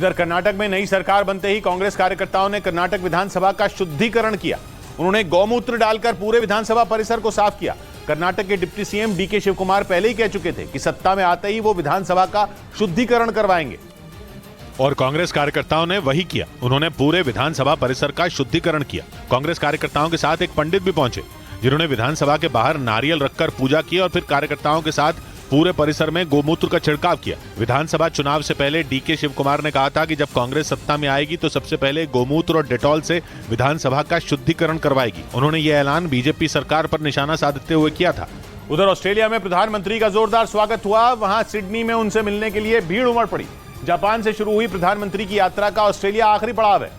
इधर कर्नाटक में नई सरकार बनते ही कांग्रेस कार्यकर्ताओं ने कर्नाटक विधानसभा का शुद्धिकरण किया। उन्होंने गौमूत्र डालकर पूरे विधानसभा परिसर को साफ किया। कर्नाटक के डिप्टी सीएम डीके शिवकुमार पहले ही कह चुके थे कि सत्ता में आते ही वो विधानसभा का शुद्धिकरण करवाएंगे और कांग्रेस कार्यकर्ताओं ने वही किया। उन्होंने पूरे विधानसभा परिसर का शुद्धिकरण किया। कांग्रेस कार्यकर्ताओं के साथ एक पंडित भी पहुंचे जिन्होंने विधानसभा के बाहर नारियल रखकर पूजा की और फिर कार्यकर्ताओं के साथ पूरे परिसर में गोमूत्र का छिड़काव किया। विधानसभा चुनाव से पहले डीके शिवकुमार ने कहा था कि जब कांग्रेस सत्ता में आएगी तो सबसे पहले गोमूत्र और डेटॉल से विधानसभा का शुद्धिकरण करवाएगी। उन्होंने ये ऐलान बीजेपी सरकार पर निशाना साधते हुए किया था। उधर ऑस्ट्रेलिया में प्रधानमंत्री का जोरदार स्वागत हुआ। वहां सिडनी में उनसे मिलने के लिए भीड़ उमड़ पड़ी। जापान से शुरू हुई प्रधानमंत्री की यात्रा का ऑस्ट्रेलिया आखिरी पड़ाव है,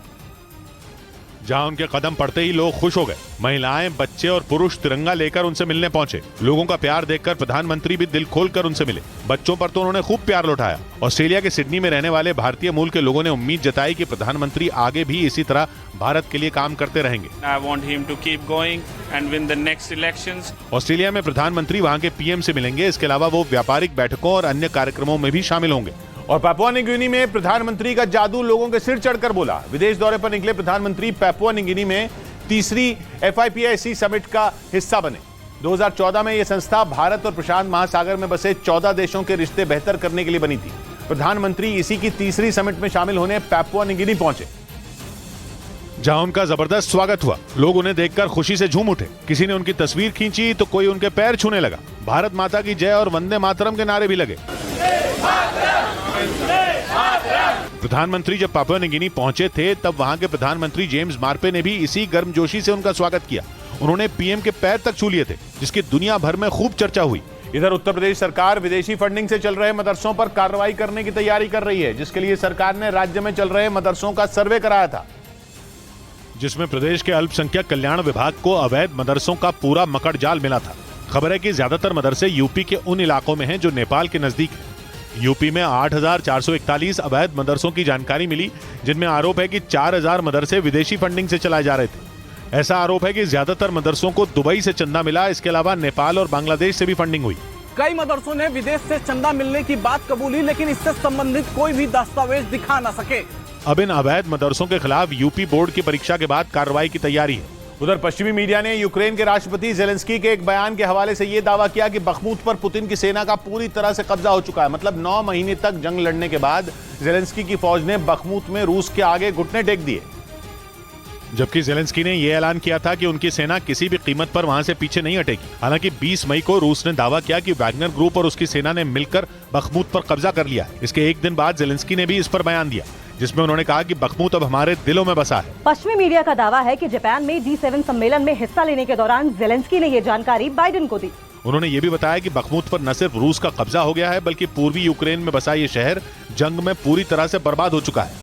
जहां उनके कदम पड़ते ही लोग खुश हो गए। महिलाएं, बच्चे और पुरुष तिरंगा लेकर उनसे मिलने पहुंचे। लोगों का प्यार देखकर प्रधानमंत्री भी दिल खोलकर उनसे मिले। बच्चों पर तो उन्होंने खूब प्यार लौटाया। ऑस्ट्रेलिया के सिडनी में रहने वाले भारतीय मूल के लोगों ने उम्मीद जताई कि प्रधानमंत्री आगे भी इसी तरह भारत के लिए काम करते रहेंगे। I want him to keep going and win the next elections. Australia में प्रधानमंत्री वहां के पीएम से मिलेंगे। इसके अलावा वो व्यापारिक बैठकों और अन्य कार्यक्रमों में भी शामिल होंगे। और पापुआ न्यू गिनी में प्रधानमंत्री का जादू लोगों के सिर चढ़कर बोला। विदेश दौरे पर निकले प्रधानमंत्री पापुआ न्यू गिनी में तीसरी FIPIC समिट का हिस्सा बने। 2014 में यह संस्था भारत और प्रशांत महासागर में बसे 14 देशों के रिश्ते बेहतर करने के लिए बनी थी। प्रधानमंत्री इसी की तीसरी समिट में शामिल होने पापुआ न्यू गिनी पहुंचे, जहां उनका जबरदस्त स्वागत हुआ। लोग उन्हें देखकर खुशी से झूम उठे। किसी ने उनकी तस्वीर खींची तो कोई उनके पैर छूने लगा। भारत माता की जय और वंदे मातरम के नारे भी लगे। प्रधानमंत्री जब पापुआ न्यू गिनी पहुंचे थे तब वहां के प्रधानमंत्री जेम्स मार्पे ने भी इसी गर्मजोशी से उनका स्वागत किया। उन्होंने पीएम के पैर तक छू लिए थे, जिसकी दुनिया भर में खूब चर्चा हुई। इधर उत्तर प्रदेश सरकार विदेशी फंडिंग से चल रहे मदरसों पर कार्रवाई करने की तैयारी कर रही है, जिसके लिए सरकार ने राज्य में चल रहे मदरसों का सर्वे कराया था, जिसमें प्रदेश के अल्पसंख्यक कल्याण विभाग को अवैध मदरसों का पूरा मकड़जाल मिला था। खबर है कि ज्यादातर मदरसे यूपी के उन इलाकों में हैं जो नेपाल के नजदीक है। यूपी में 8,441 अवैध मदरसों की जानकारी मिली, जिनमें आरोप है कि 4,000 मदरसे विदेशी फंडिंग से चलाए जा रहे थे। ऐसा आरोप है कि ज्यादातर मदरसों को दुबई से चंदा मिला। इसके अलावा नेपाल और बांग्लादेश से भी फंडिंग हुई। कई मदरसों ने विदेश से चंदा मिलने की बात कबूली, लेकिन इससे संबंधित कोई भी दस्तावेज दिखा न सके। अब इन अवैध मदरसों के खिलाफ यूपी बोर्ड की परीक्षा के बाद कार्रवाई की तैयारी है। उधर पश्चिमी मीडिया ने यूक्रेन के राष्ट्रपति जेलेंस्की के एक बयान के हवाले से यह दावा किया कि बखमूत पर पुतिन की सेना का पूरी तरह से कब्जा हो चुका है। मतलब 9 महीने तक जंग लड़ने के बाद जेलेंस्की की फौज ने बखमूत में रूस के आगे घुटने टेक दिए, जबकि जेलेंस्की ने यह ऐलान किया था कि उनकी सेना किसी भी कीमत पर वहां से पीछे नहीं हटेगी। हालांकि 20 मई को रूस ने दावा किया कि वैगनर ग्रुप और उसकी सेना ने मिलकर बखमूत पर कब्जा कर लिया है। इसके एक दिन बाद जेलेंस्की ने भी इस पर बयान दिया, जिसमें उन्होंने कहा कि बखमूत अब हमारे दिलों में बसा है। पश्चिमी मीडिया का दावा है कि जापान में G7 सम्मेलन में हिस्सा लेने के दौरान जेलेंस्की ने यह जानकारी बाइडेन को दी। उन्होंने ये भी बताया कि बखमूत पर न सिर्फ रूस का कब्जा हो गया है, बल्कि पूर्वी यूक्रेन में बसा ये शहर जंग में पूरी तरह से बर्बाद हो चुका है।